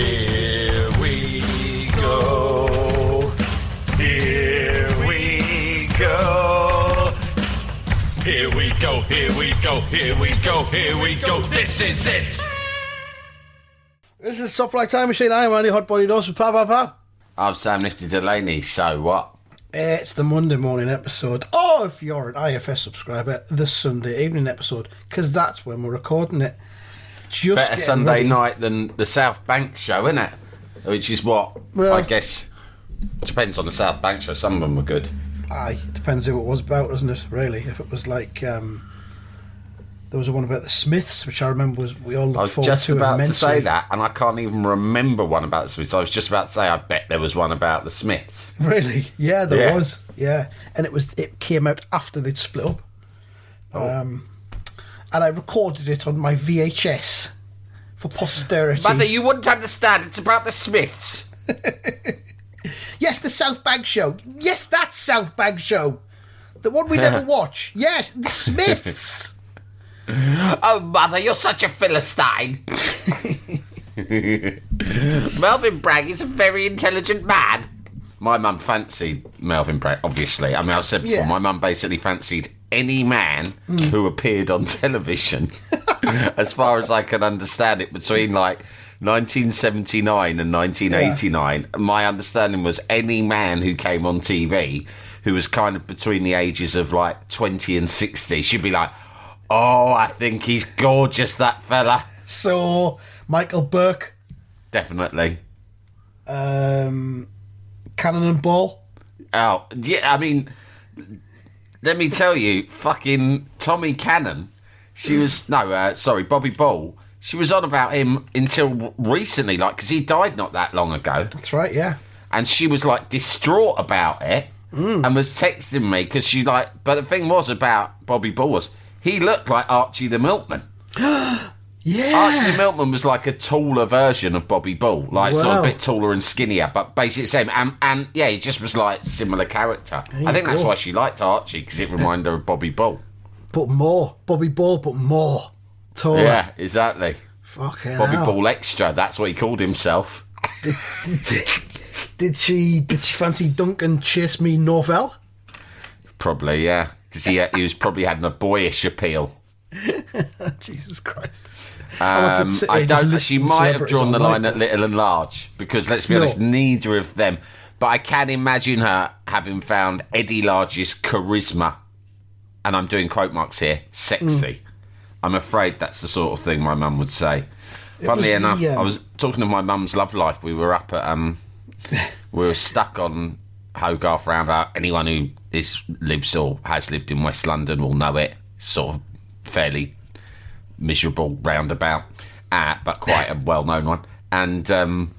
Here we go. Here we go. Here we go, here we go, here we go, here we go. This is it. This is Top Flight Time Machine. I am Andy Hot Body Dose with Pa. I'm Sam Nifty Delaney, so what? It's the Monday morning episode, or if you're an IFS subscriber, the Sunday evening episode, because that's when we're recording it. Just better Sunday ready. Night than the South Bank show, isn't it? Which is what, well, I guess, depends on the South Bank show. Some of them were good. Aye, it depends who it was about, doesn't it, really? If it was like, there was one about the Smiths, which I remember we all looked forward to. I was just about to say that, and I can't even remember one about the Smiths. I was just about to say, I bet there was one about the Smiths. Really? Yeah, there was. Yeah, and it came out after they'd split up. And I recorded it on my VHS for posterity. Mother, you wouldn't understand. It's about the Smiths. Yes, the South Bank show. Yes, that South Bank show. The one we never watch. Yes, the Smiths. Oh, Mother, you're such a Philistine. Melvin Bragg is a very intelligent man. My mum fancied Melvin Bragg, obviously. I mean, I said before, my mum basically fancied any man who appeared on television, as far as I can understand it, between like 1979 and 1989. Yeah. My understanding was any man who came on TV who was kind of between the ages of like 20 and 60, she'd be like, oh, I think he's gorgeous, that fella. So, Michael Burke. Definitely. Cannon and Ball. Oh, yeah, I mean, let me tell you, fucking Tommy Cannon, Bobby Ball, she was on about him until recently, like, because he died not that long ago. That's right, yeah. And she was, like, distraught about it and was texting me, because she, like, but the thing was about Bobby Ball was, he looked like Archie the Milkman. Yeah. Archie the Milkman was like a taller version of Bobby Ball, like sort of a bit taller and skinnier, but basically the same. And yeah, he just was like similar character. I think that's why she liked Archie, because it reminded her of Bobby Ball. But more. Bobby Ball, but more. Taller. Yeah, exactly. Fucking Bobby hell. Ball Extra, that's what he called himself. Did she fancy Duncan Chase Me Norvell? Probably, yeah. Because he was probably having a boyish appeal. Jesus Christ. I don't. She might have drawn the line at little and large, because let's be honest, neither of them. But I can imagine her having found Eddie Large's charisma, and I'm doing quote marks here, sexy. I'm afraid that's the sort of thing my mum would say. Funnily enough, I was talking to my mum's love life. We were up at we were stuck on Hogarth Roundabout. Anyone who lives or has lived in West London will know it. Sort of fairly miserable roundabout, but quite a well-known one. And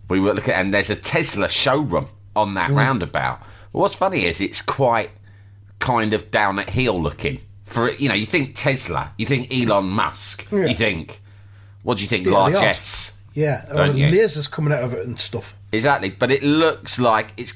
we were looking, and there's a Tesla showroom on that roundabout. But what's funny is it's quite kind of down at heel looking. For you think Tesla, you think Elon Musk, you think, what do you think, largesse? Yeah, or lasers coming out of it and stuff. Exactly, but it looks like it's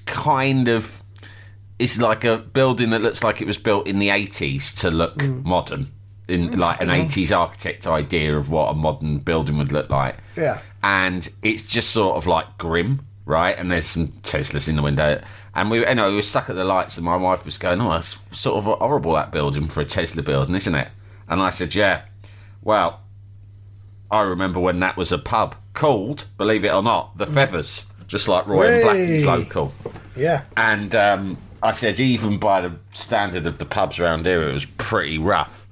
like a building that looks like it was built in the 80s to look modern, in like an 80s architect idea of what a modern building would look like. Yeah. And it's just sort of like grim, right? And there's some Teslas in the window. And we were stuck at the lights, and my wife was going, oh, that's sort of horrible, that building, for a Tesla building, isn't it? And I said, yeah. Well, I remember when that was a pub called, believe it or not, The Feathers, just like Roy and Blackie's local. Yeah. And I said, even by the standard of the pubs around here, it was pretty rough.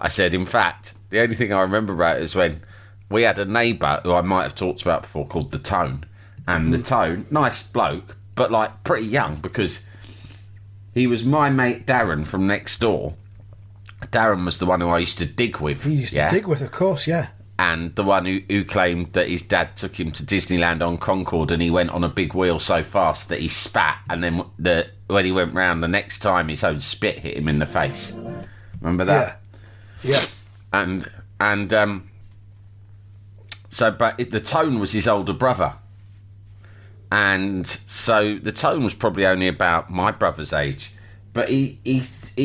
I said, in fact, the only thing I remember about it is when we had a neighbour who I might have talked about before called The Tone. And The Tone, nice bloke, but like pretty young, because he was my mate Darren from next door. Darren was the one who I used to dig with. You used to dig with, of course, yeah. And the one who claimed that his dad took him to Disneyland on Concorde, and he went on a big wheel so fast that he spat, and then when he went round the next time, his own spit hit him in the face. Remember that? Yeah. And but The Tone was his older brother. And so The Tone was probably only about my brother's age. But he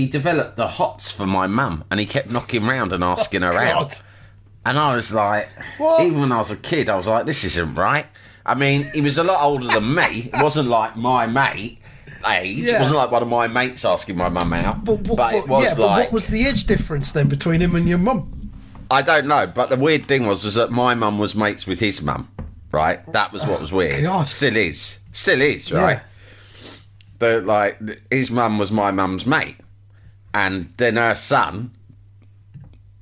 developed the hots for my mum, and he kept knocking round and asking her out. And I was like, what? Even when I was a kid, I was like, this isn't right. I mean, he was a lot older than me. It wasn't like my mate age. Yeah. It wasn't like one of my mates asking my mum out. But it was but what was the age difference then between him and your mum? I don't know. But the weird thing was that my mum was mates with his mum, right? That was what was weird. God. Still is, right? Yeah. But like, his mum was my mum's mate. And then her son,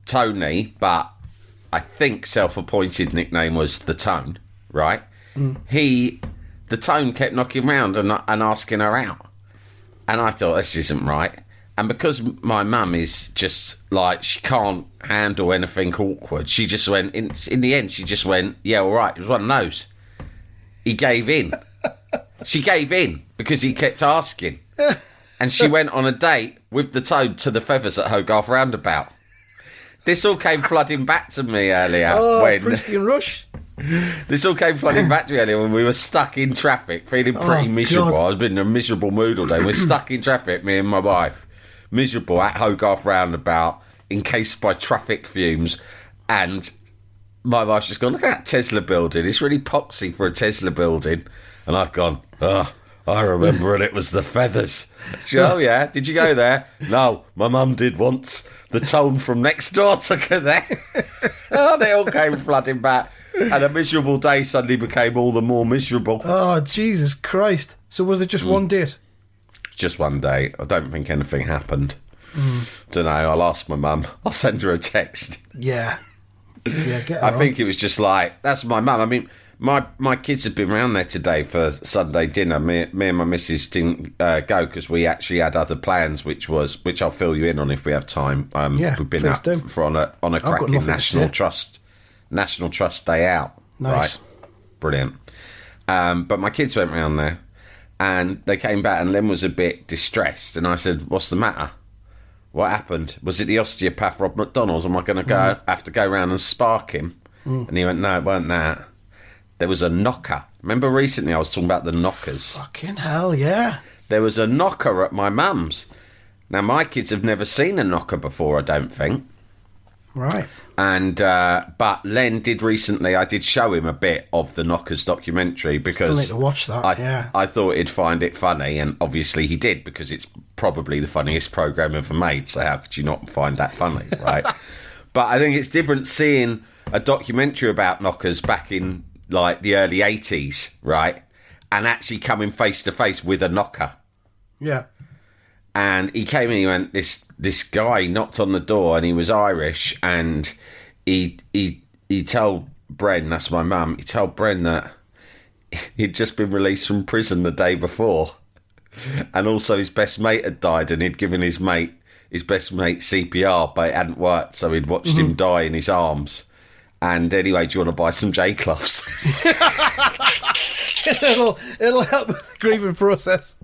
Tony, but I think self-appointed nickname was The Tone, right? The Tone kept knocking around and asking her out. And I thought, this isn't right. And because my mum is just like, she can't handle anything awkward, she just went, in the end, she just went, yeah, all right, it was one of those. He gave in. She gave in because he kept asking. And she went on a date with the Toad to the Feathers at Hogarth Roundabout. This all came flooding back to me earlier. Priestley and Rush. This all came flooding back to me earlier when we were stuck in traffic, feeling pretty miserable. God. I was been in a miserable mood all day. We're stuck in traffic, me and my wife. Miserable at Hogarth Roundabout, encased by traffic fumes. And my wife's just gone, look at that Tesla building. It's really poxy for a Tesla building. And I've gone, I remember it was the Feathers. Oh, yeah? Did you go there? No, my mum did once. The Tone from next door took her there. They all came flooding back. And a miserable day suddenly became all the more miserable. Oh, Jesus Christ. So was it just one date? Just one day. I don't think anything happened. Don't know. I'll ask my mum. I'll send her a text. Yeah. Yeah, get her I think it was just like, that's my mum. I mean, my kids had been around there today for Sunday dinner. Me and my missus didn't go because we actually had other plans, which I'll fill you in on if we have time. We've been out on a cracking National Trust Day out. Nice. Right? Brilliant. But my kids went round there and they came back and Len was a bit distressed. And I said, what's the matter? What happened? Was it the osteopath Rob McDonald's? Am I going to have to go round and spark him? And he went, no, it weren't that. There was a knocker. Remember recently I was talking about the knockers? Fucking hell, yeah. There was a knocker at my mum's. Now, my kids have never seen a knocker before, I don't think. Right. And but Len did recently. I did show him a bit of the Knockers documentary because still need to watch that. I thought he'd find it funny, and obviously he did because it's probably the funniest program ever made. So how could you not find that funny, right? But I think it's different seeing a documentary about knockers back in like the early 80s, right, and actually coming face to face with a knocker. Yeah. And he came in, he went, this guy knocked on the door and he was Irish and he told Bren, that's my mum, he told Bren that he'd just been released from prison the day before. And also his best mate had died and he'd given his best mate CPR, but it hadn't worked, so he'd watched him die in his arms. And anyway, do you want to buy some J-cloths? It'll help with the grieving process.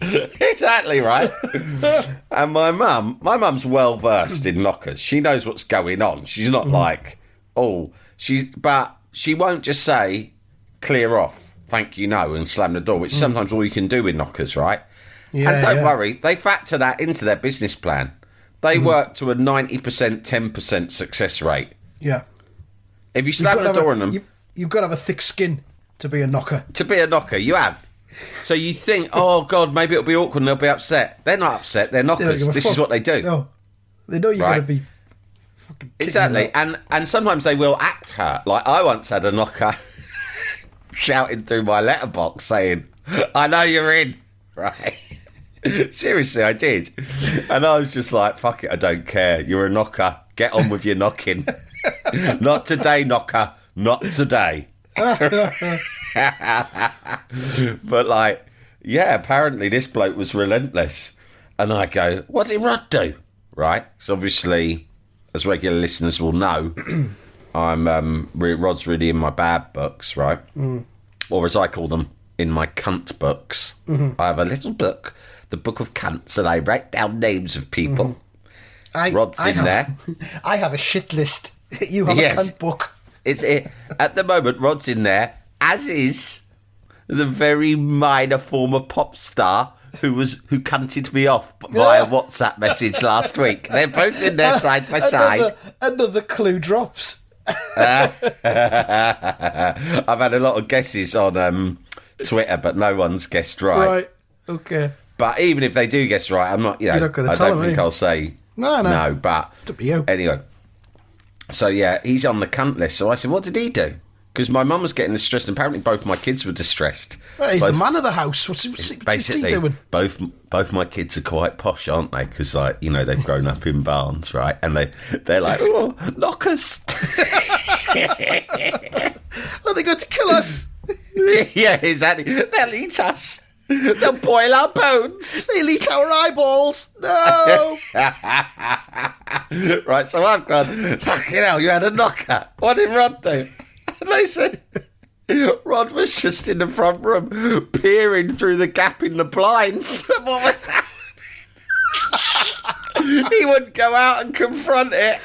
Exactly right. And my mum's well versed in knockers. She knows what's going on. She's not like, but she won't just say clear off, thank you, no, and slam the door, which is sometimes all you can do with knockers, right? Yeah, and don't worry, they factor that into their business plan. They work to a 90%, 10% success rate. Yeah. If you slam the door on them, you've got to have a thick skin to be a knocker. To be a knocker, you have. So you think, oh, God, maybe it'll be awkward and they'll be upset. They're not upset. They're knockers. This is what they do. No. They know you're going to be fucking exactly. And sometimes they will act hurt. Like, I once had a knocker shouting through my letterbox saying, I know you're in. Right. Seriously, I did. And I was just like, fuck it, I don't care. You're a knocker. Get on with your knocking. Not today, knocker. Not today. But like, yeah, apparently this bloke was relentless. And I go, what did Rod do? Right? So obviously, as regular listeners will know, Rod's really in my bad books, right? Or as I call them, in my cunt books. I have a little book, the Book of Cunts, and I write down names of people. Rod's in there. I have a shit list. You have a cunt book. At the moment, Rod's in there, as is the very minor former pop star who cunted me off via WhatsApp message last week. They're both in there side by side. Another clue drops. I've had a lot of guesses on Twitter, but no one's guessed right. Right, okay. But even if they do guess right, I'm not, you're not going to I tell don't them, think I'll say no, but it's up to you. Anyway. So, yeah, he's on the cunt list. So I said, what did he do? Because my mum was getting distressed, and apparently both my kids were distressed. Well, he's the man of the house. What's he doing? Both my kids are quite posh, aren't they? Because, like, you know, they've grown up in barns, right? And they're like, oh, knockers. Oh, they're going to kill us. Yeah, exactly. They'll eat us. They'll boil our bones. They'll eat our eyeballs. No. Right, so I've gone, fucking hell, you had a knocker. What did Rod do? And they said, Rod was just in the front room peering through the gap in the blinds. What was that? He wouldn't go out and confront it.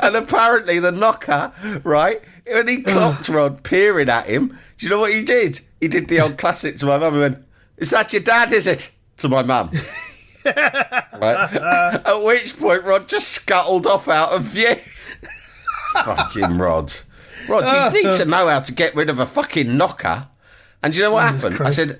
And apparently the knocker, right, when he clocked Rod peering at him, do you know what he did? He did the old classic to my mum. He went, is that your dad, is it? To my mum. Right? At which point Rod just scuttled off out of view. Fucking Rod. Rod, you need to know how to get rid of a fucking knocker. And do you know what happened? Christ. I said,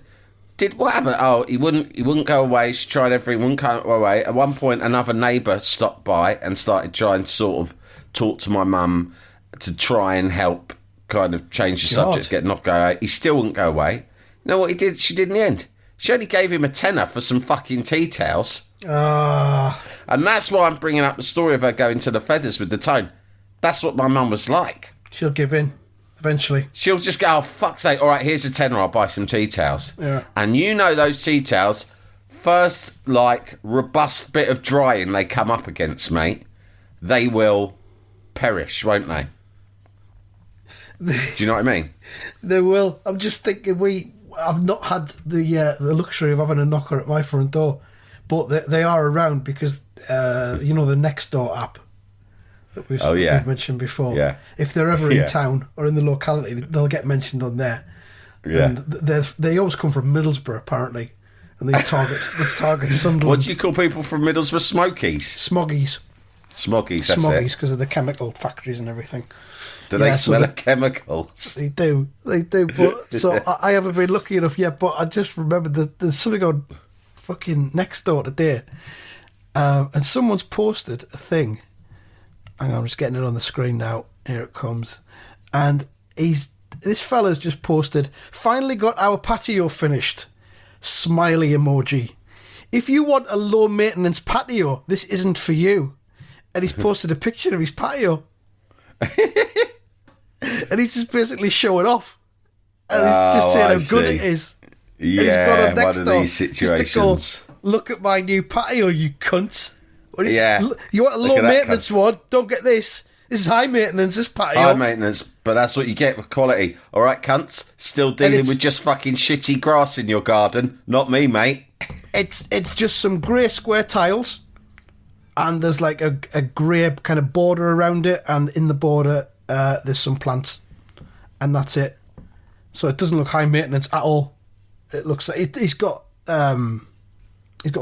what happened? Oh, he wouldn't go away. She tried everything, wouldn't go away. At one point, another neighbour stopped by and started trying to sort of talk to my mum to try and help kind of change the subject, get knocked away. He still wouldn't go away. You know what he did? She did in the end. She only gave him a tenner for some fucking tea towels. And that's why I'm bringing up the story of her going to the feathers with the tone. That's what my mum was like. She'll give in eventually. She'll just go, oh, fuck's sake, all right, here's a tenner, I'll buy some tea towels. Yeah. And you know those tea towels, first, like, robust bit of drying they come up against, mate, they will perish, won't they? Do you know what I mean? They will. I'm just thinking I've not had the luxury of having a knocker at my front door, but they are around because, you know, the Nextdoor app that we've mentioned before. Yeah. If they're ever in town or in the locality, they'll get mentioned on there. Yeah. And they always come from Middlesbrough, apparently, and they target Sunderland. What do you call people from Middlesbrough? Smokies? Smoggies. Smoggies, that's Smoggies, because of the chemical factories and everything. Do they smell of chemicals? They do. But so I haven't been lucky enough yet. But I just remember there's something on fucking Nextdoor today, and someone's posted a thing. Hang on, I'm just getting it on the screen now. Here it comes, and this fella's just posted. Finally got our patio finished. Smiley emoji. If you want a low maintenance patio, this isn't for you. And he's posted a picture of his patio. And he's just basically showing off. And he's just saying how good it is. Yeah, he's got on one of these situations. Go, look at my new patio, you cunt. Yeah. You want a low maintenance one? Don't get this. This is high maintenance, this patio. High maintenance, but that's what you get with quality. All right, cunts? Still dealing with just fucking shitty grass in your garden. Not me, mate. It's just some grey square tiles. And there's like a grey kind of border around it, and in the border there's some plants, and that's it. So it doesn't look high maintenance at all. It looks like he's got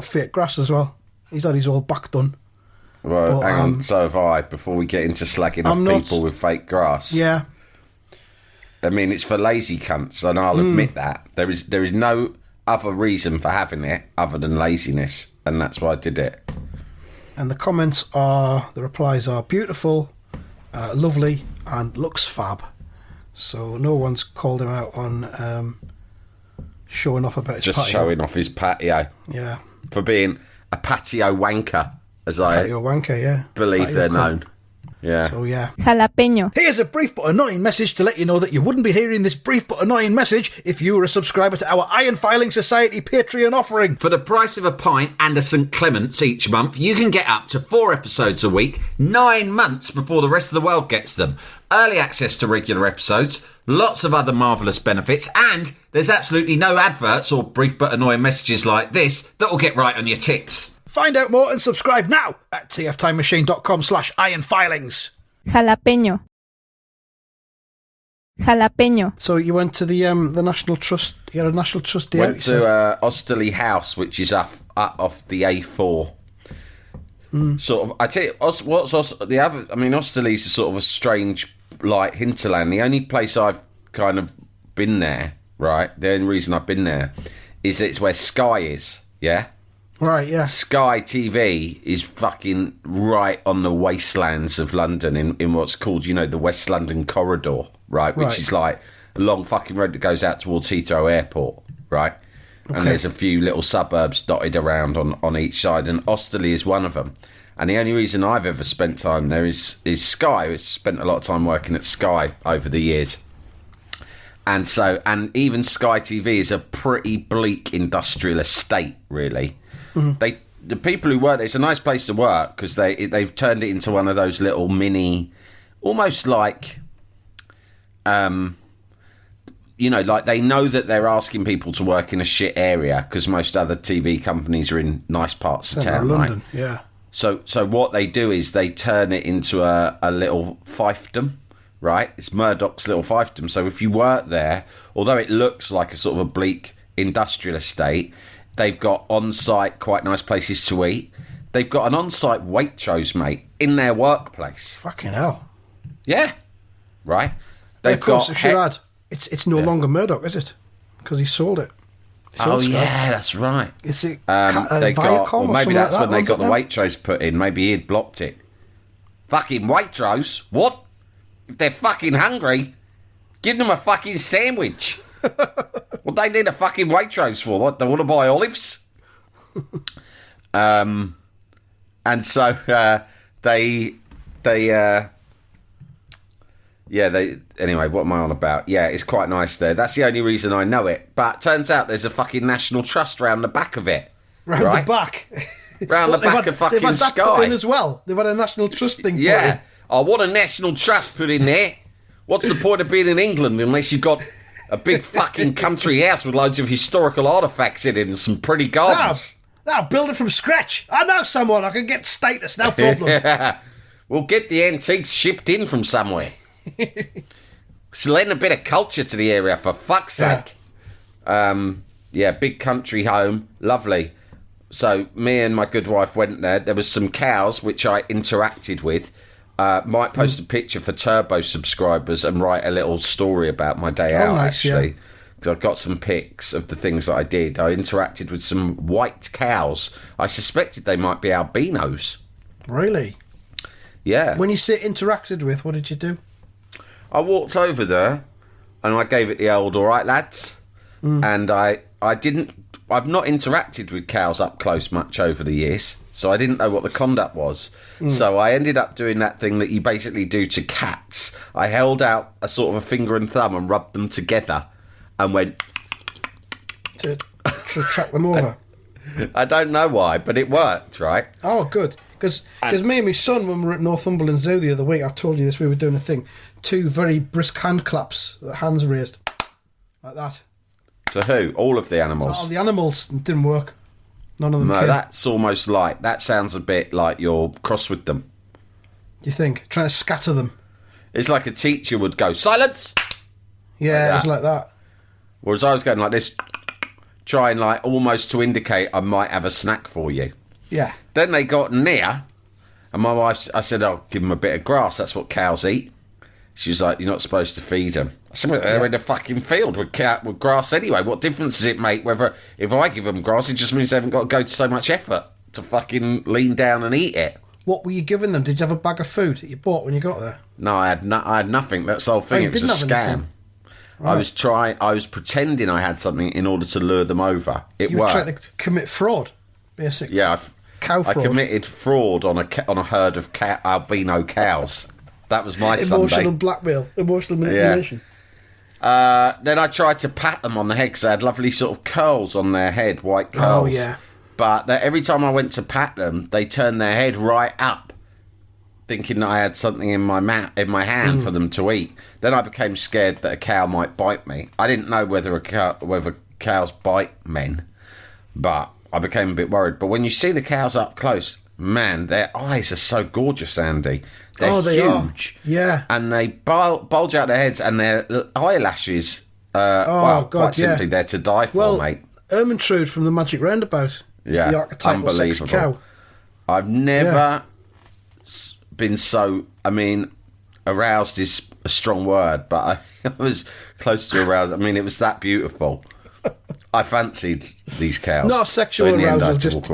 fake grass as well. He's had his old back done. Well, hang on. So have I. Before we get into slagging off people with fake grass, yeah. I mean, it's for lazy cunts, and I'll admit that there is no other reason for having it other than laziness, and that's why I did it. And the replies are beautiful, lovely, and looks fab. So no one's called him out on showing off about his patio. Just showing off his patio. Yeah. For being a patio wanker, as patio wanker, yeah. believe patio they're cunt. known. Yeah. So, yeah. Jalapeño. Here's a brief but annoying message to let you know that you wouldn't be hearing this brief but annoying message if you were a subscriber to our Iron Filing Society Patreon offering. For the price of a pint and a St. Clement's each month, you can get up to 4 episodes a week, 9 months before the rest of the world gets them. Early access to regular episodes, lots of other marvellous benefits, and there's absolutely no adverts or brief but annoying messages like this that will get right on your tits. Find out more and subscribe now at tftimemachine.com/ironfilings. Jalapeño. Jalapeño. So you went to the National Trust. You had a National Trust day out. Went to Osterley House, which is up off the A4. Sort of. I tell you, the other. I mean, Austerlitz is sort of a strange, like, hinterland. The only place I've kind of been there, right? The only reason I've been there is it's where Sky is. Yeah. Right. Yeah. Sky TV is fucking right on the wastelands of London in what's called, the West London corridor, right? Which is like a long fucking road that goes out towards Heathrow Airport, right? Okay. And there's a few little suburbs dotted around on each side, and Austerlitz is one of them. And the only reason I've ever spent time there is Sky. I've spent a lot of time working at Sky over the years. And even Sky TV is a pretty bleak industrial estate, really. Mm-hmm. The people who work there, it's a nice place to work because they've turned it into one of those little mini, almost like... like they know that they're asking people to work in a shit area because most other TV companies are in nice parts of town, London, right? Yeah. So what they do is they turn it into a little fiefdom, right? It's Murdoch's little fiefdom. So if you work there, although it looks like a sort of a bleak industrial estate, they've got on-site quite nice places to eat. They've got an on-site Waitrose, mate, in their workplace. Fucking hell. Yeah. Right? Of course, it should add. It's no longer Murdoch, is it? Because he sold it. Yeah, that's right. Is it Viacom or maybe that's like when they got the now? Waitrose put in. Maybe he'd blocked it. Fucking Waitrose? What? If they're fucking hungry, give them a fucking sandwich. What they need a fucking Waitrose for? What, they want to buy olives? And so anyway, what am I on about? Yeah, it's quite nice there. That's the only reason I know it. But turns out there's a fucking National Trust round the back of it. Round the back? Round the back of fucking they've had that Sky. put in as well. They've had a National Trust thing put in. Yeah. I want a National Trust put in there. What's the point of being in England unless you've got a big fucking country house with loads of historical artefacts in it and some pretty gardens? Now build it from scratch. I know someone. I can get status. No problem. Yeah. We'll get the antiques shipped in from somewhere. It's lending a bit of culture to the area, for fuck's sake. Big country home, lovely. So me and my good wife went there. There was some cows which I interacted with. Might post a picture for Turbo subscribers and write a little story about my day out, nice, actually. Because I've got some pics of the things that I did. I interacted with some white cows. I suspected they might be albinos. Really? Yeah. When you say interacted with, what did you do? I walked over there and I gave it the old "all right, lads," and I've not interacted with cows up close much over the years, so I didn't know what the conduct was. So I ended up doing that thing that you basically do to cats. I held out a sort of a finger and thumb and rubbed them together and went to track them over. I don't know why, but it worked, right? Oh, good. Because me and my son, when we were at Northumberland Zoo the other week, I told you this, we were doing a thing. 2 very brisk hand claps, hands raised. Like that. To who? All of the animals? So all the animals didn't work. None of them came. No, that's almost like... That sounds a bit like you're cross with them. Do you think? Trying to scatter them. It's like a teacher would go, "Silence!" Yeah, it was like that. Whereas I was going like this, trying like almost to indicate I might have a snack for you. Yeah. Then they got near, and my wife, I said, "I'll give them a bit of grass. That's what cows eat." She was like, "You're not supposed to feed them." I said, "They're in a fucking field with grass anyway. What difference does it make whether if I give them grass? It just means they haven't got to go to so much effort to fucking lean down and eat it." What were you giving them? Did you have a bag of food that you bought when you got there? No, I had nothing. That's the whole thing. It was a scam. Right. I was pretending I had something in order to lure them over. You were trying to commit fraud, basically. Yeah, cow fraud. I committed fraud on a herd of albino cows. That was my Emotional Sunday. Blackmail, emotional manipulation. Then I tried to pat them on the head because they had lovely sort of curls on their head, white curls. Oh, yeah. But every time I went to pat them, they turned their head right up, thinking that I had something in my hand for them to eat. Then I became scared that a cow might bite me. I didn't know whether cows bite men, but I became a bit worried. But when you see the cows up close, man, their eyes are so gorgeous, Andy. They're huge. Are. Yeah. And they bulge out their heads, and their eyelashes, quite simply, they're to die for, mate. Ermintrude from the Magic Roundabout is the archetypal sexy cow. I've never been so... I mean, aroused is a strong word, but I was close to aroused. I mean, it was that beautiful. I fancied these cows. Not sexual so arousal, just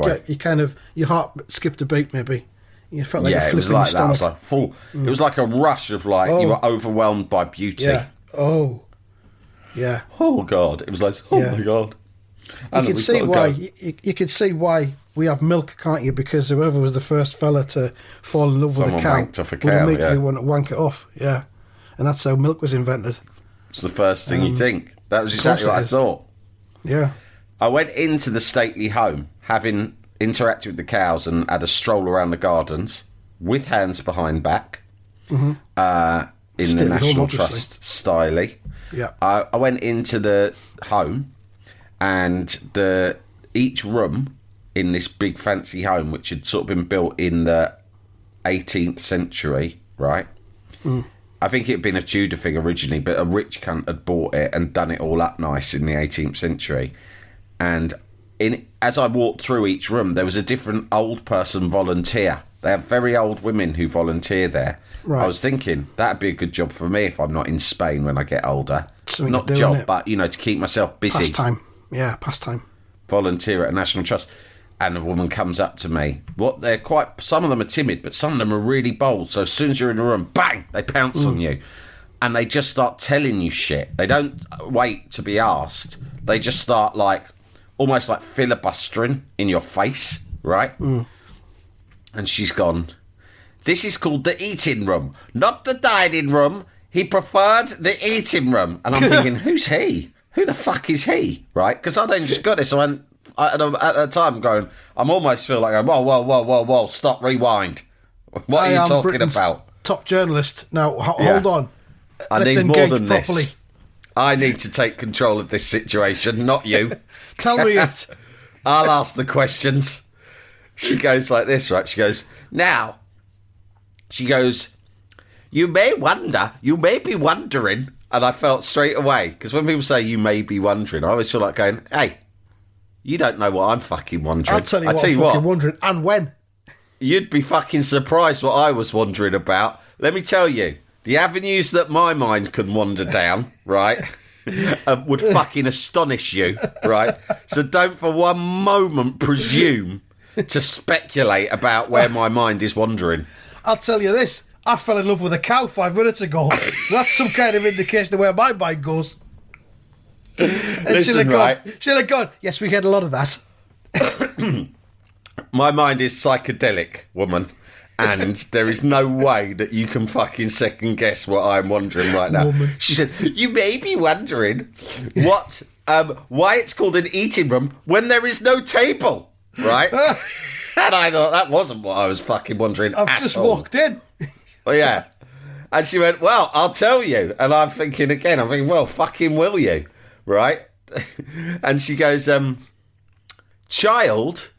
your heart skipped a beat, maybe. You felt like it was like that. I was like, It was like a rush of you were overwhelmed by beauty. Yeah. Oh. Yeah. Oh God! It was like, my God! You can see why. You can see why we have milk, can't you? Because whoever was the first fella to fall in love with a cow would immediately want to wank it off. Yeah, and that's how milk was invented. It's the first thing you think. That was exactly what I thought. Yeah. I went into the stately home, having interacted with the cows and had a stroll around the gardens with hands behind back, in the National Trust style. Yeah. I went into the home, and each room in this big fancy home, which had sort of been built in the 18th century, right? I think it had been a Tudor thing originally, but a rich cunt had bought it and done it all up nice in the 18th century. And as I walked through each room, there was a different old person volunteer. They have very old women who volunteer there. Right. I was thinking, that'd be a good job for me if I'm not in Spain when I get older. Something not job, but, to keep myself busy. Pastime. Yeah, pastime. Volunteer at a National Trust. And a woman comes up to me. Some of them are timid, but some of them are really bold. So as soon as you're in the room, bang, they pounce on you. And they just start telling you shit. They don't wait to be asked. They just start almost like filibustering in your face, right? And she's gone, this is called the eating room, not the dining room. He preferred the eating room. And I'm thinking, who's he? Who the fuck is he? Right? Because I then just got this. At the time going, I'm almost feel like, whoa, stop, rewind. What are you talking Britain's about? Top journalist. Now, hold on. I Let's need more than properly. this. I need to take control of this situation, not you. Tell me it. I'll ask the questions. She goes like this, right? She goes, now, you may be wondering, and I felt straight away, because when people say you may be wondering, I always feel like going, hey, you don't know what I'm fucking wondering. I'll tell you what I'm fucking wondering, and when. You'd be fucking surprised what I was wondering about. Let me tell you, the avenues that my mind can wander down, right, would fucking astonish you, right? So don't for one moment presume to speculate about where my mind is wandering. I'll tell you this. I fell in love with a cow 5 minutes ago. So that's some kind of indication of where my mind goes. And Listen, she'll have gone, yes, we get a lot of that. My mind is psychedelic, woman. And there is no way that you can fucking second guess what I'm wondering right now. Woman. She said, you may be wondering why it's called an eating room when there is no table, right? And I thought that wasn't what I was fucking wondering. I've just walked in. Oh, yeah. And she went, well, I'll tell you. And I'm thinking, well, fucking will you? Right? And she goes, child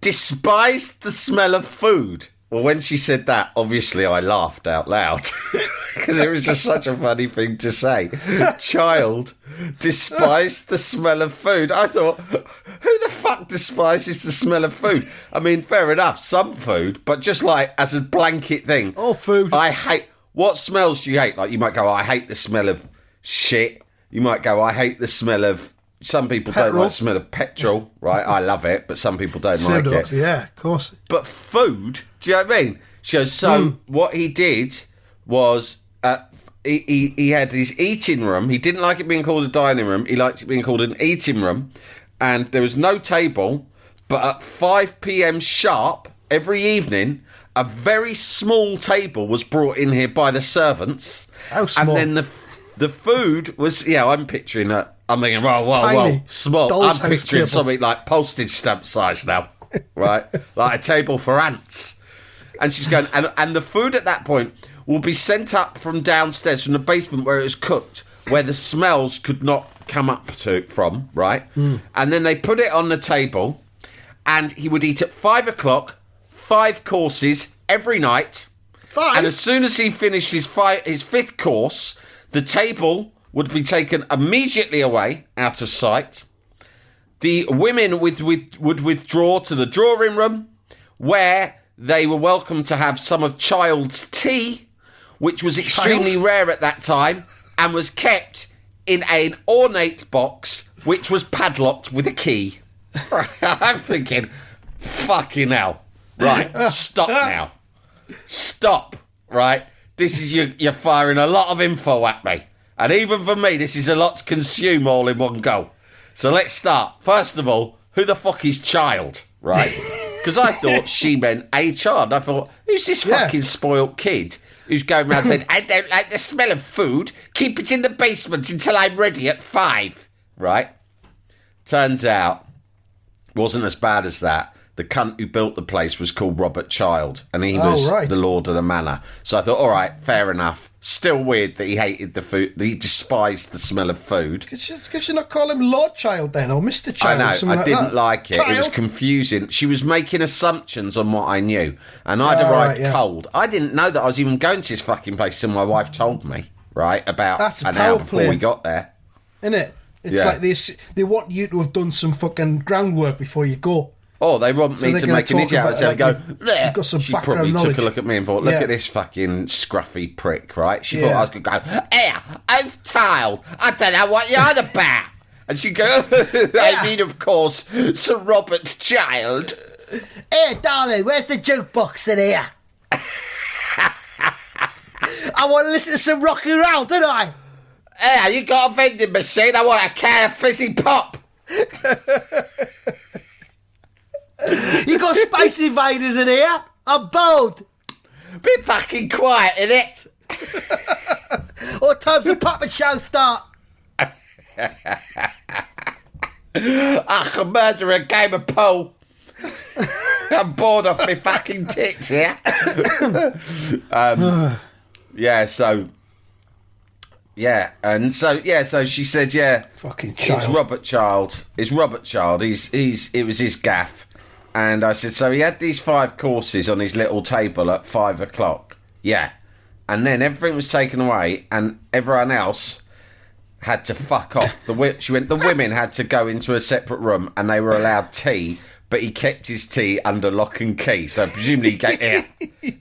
despised the smell of food. Well, when she said that, obviously I laughed out loud because it was just such a funny thing to say. Child despised the smell of food. I thought, who the fuck despises the smell of food? I mean, fair enough, some food, but just as a blanket thing. All food. I hate... What smells do you hate? You might go, I hate the smell of shit. You might go, I hate the smell of... Some people don't like the smell of petrol, right? I love it, but some people don't like it. Yeah, of course. But food, do you know what I mean? She goes, what he did was he had his eating room. He didn't like it being called a dining room. He liked it being called an eating room. And there was no table, but at 5 p.m. sharp every evening, a very small table was brought in here by the servants. How small? And then the food was, I'm picturing that. I'm thinking, whoa, small. I'm picturing something like postage stamp size now, right? Like a table for ants. And she's going, and the food at that point will be sent up from downstairs, from the basement where it was cooked, where the smells could not come up from, right? And then they put it on the table, and he would eat at 5 o'clock, 5 courses every night. 5? And as soon as he finished his 5th course, the table would be taken immediately away, out of sight. The women would withdraw to the drawing room, where they were welcome to have some of Child's tea, which was extremely rare at that time, and was kept in an ornate box, which was padlocked with a key. I'm thinking, fucking hell. Right, stop now. Stop, right? This is you're firing a lot of info at me. And even for me, this is a lot to consume all in one go. So let's start. First of all, who the fuck is Child, right? Because I thought she meant a child. I thought, who's this fucking spoilt kid who's going around saying, I don't like the smell of food, keep it in the basement until I'm ready at 5, right? Turns out, wasn't as bad as that. The cunt who built the place was called Robert Child, and he was the Lord of the Manor. So I thought, all right, fair enough. Still weird that he hated the food, that he despised the smell of food. Could you not call him Lord Child then, or Mr. Child? I know, I didn't that? like it. Child? It was confusing. She was making assumptions on what I knew, and I'd arrived cold. I didn't know that I was even going to this fucking place until my wife told me, right, about an hour before we got there. Isn't it? It's like they want you to have done some fucking groundwork before you go. Oh, they want me to make an idiot out of myself. You've got some she background probably knowledge. took a look at me and thought, look at this fucking scruffy prick, right? She thought I was going to go, I'm Child. I don't know what you're on about. And she'd go, I mean, of course, Sir Robert Child. Hey, darling, where's the jukebox in here? I want to listen to some rock and roll, don't I? Hey, you got a vending machine? I want a can of fizzy pop. You got Space Invaders in here? I'm bold. Be fucking quiet, innit? What time's the puppet show start? I can murder a game of pool. I'm bored off my fucking tits here. So she said, fucking Child. It's Robert Child. It was his gaff. And I said, so he had these 5 courses on his little table at 5 o'clock. Yeah. And then everything was taken away and everyone else had to fuck off. She went, the women had to go into a separate room and they were allowed tea, but he kept his tea under lock and key. So presumably he gave, here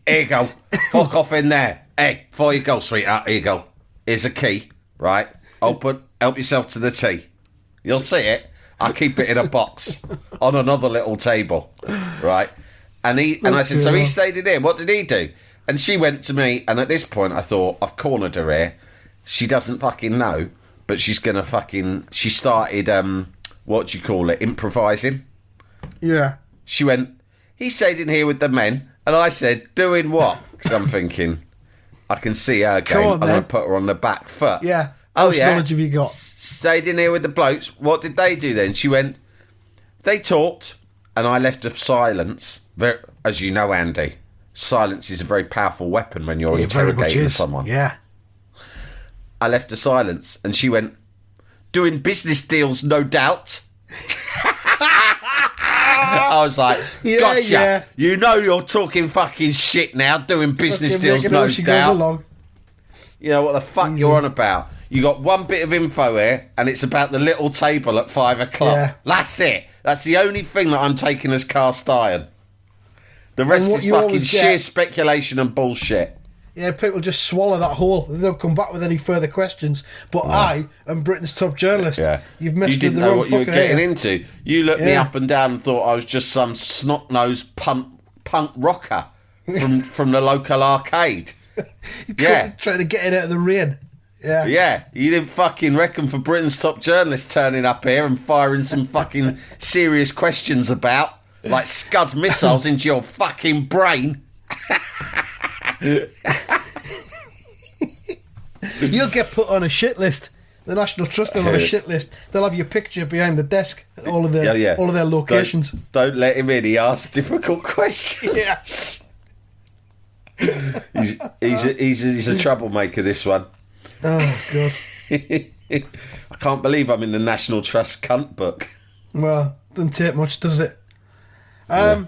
you go, fuck off in there. Hey, before you go, sweetheart, here you go. Here's a key, right? Help yourself to the tea. You'll see it. I'll keep it in a box on another little table, right? And I said, so he stayed in here. What did he do? And she went to me, and at this point I thought, I've cornered her here. She doesn't fucking know, but she's going to fucking... She started, improvising. Yeah. She went, he stayed in here with the men. And I said, doing what? Because I'm thinking, I can see her game. I'm going to put her on the back foot. Yeah. How much knowledge have you got? Stayed in here with the blokes. What did they do then? She went, they talked, and I left of silence. As you know, Andy, silence is a very powerful weapon when you're interrogating someone. Yeah. I left a silence, and she went, doing business deals, no doubt. I was like, gotcha. Yeah. You know you're talking fucking shit now, doing business deals, no doubt. You know what the fuck you're on about. You got one bit of info here, and it's about the little table at 5 o'clock. Yeah. That's it. That's the only thing that I'm taking as cast iron. The rest is fucking sheer speculation and bullshit. Yeah, people just swallow that whole. They don't come back with any further questions. But I am Britain's top journalist. Yeah. You've messed with the wrong fucker. You didn't know what you were getting into. You looked me up and down and thought I was just some snot-nosed punk rocker from the local arcade. Trying to get in out of the rain. Yeah. Yeah, you didn't fucking reckon for Britain's top journalist turning up here and firing some fucking serious questions about, like Scud missiles into your fucking brain. You'll get put on a shit list. The National Trust will have a shit list. They'll have your picture behind the desk at all of their locations. Don't let him in. He asks difficult questions. Yes. He's a troublemaker, this one. Oh, God. I can't believe I'm in the National Trust cunt book. Well, doesn't take much, does it? I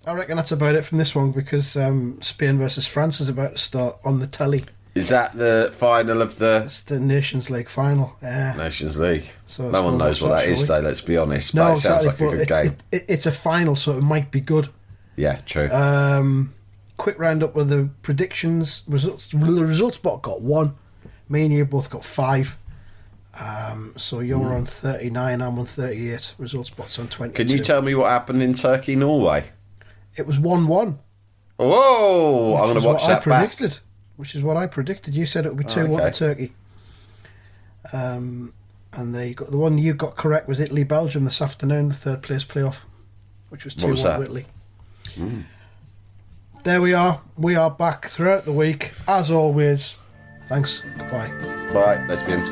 reckon that's about it from this one, because Spain versus France is about to start on the telly. Is that the final of the... It's the Nations League final, yeah. Nations League. So no one knows what that is, though, let's be honest. No, but it sounds like a good game. It's a final, so it might be good. Yeah, true. Quick roundup of the predictions. The results bot got 1. Me and you both got 5. So you're on 39, I'm on 38. Results bot's on 22. Can you tell me what happened in Turkey, Norway? It was 1-1. Whoa! I'm going to watch that back. Which is what I predicted. You said it would be 2-1 to Turkey. And the one you got correct was Italy-Belgium this afternoon, the third place playoff, which was 2-1 to Italy. There we are. We are back throughout the week, as always. Thanks. Goodbye. Bye. Lesbians.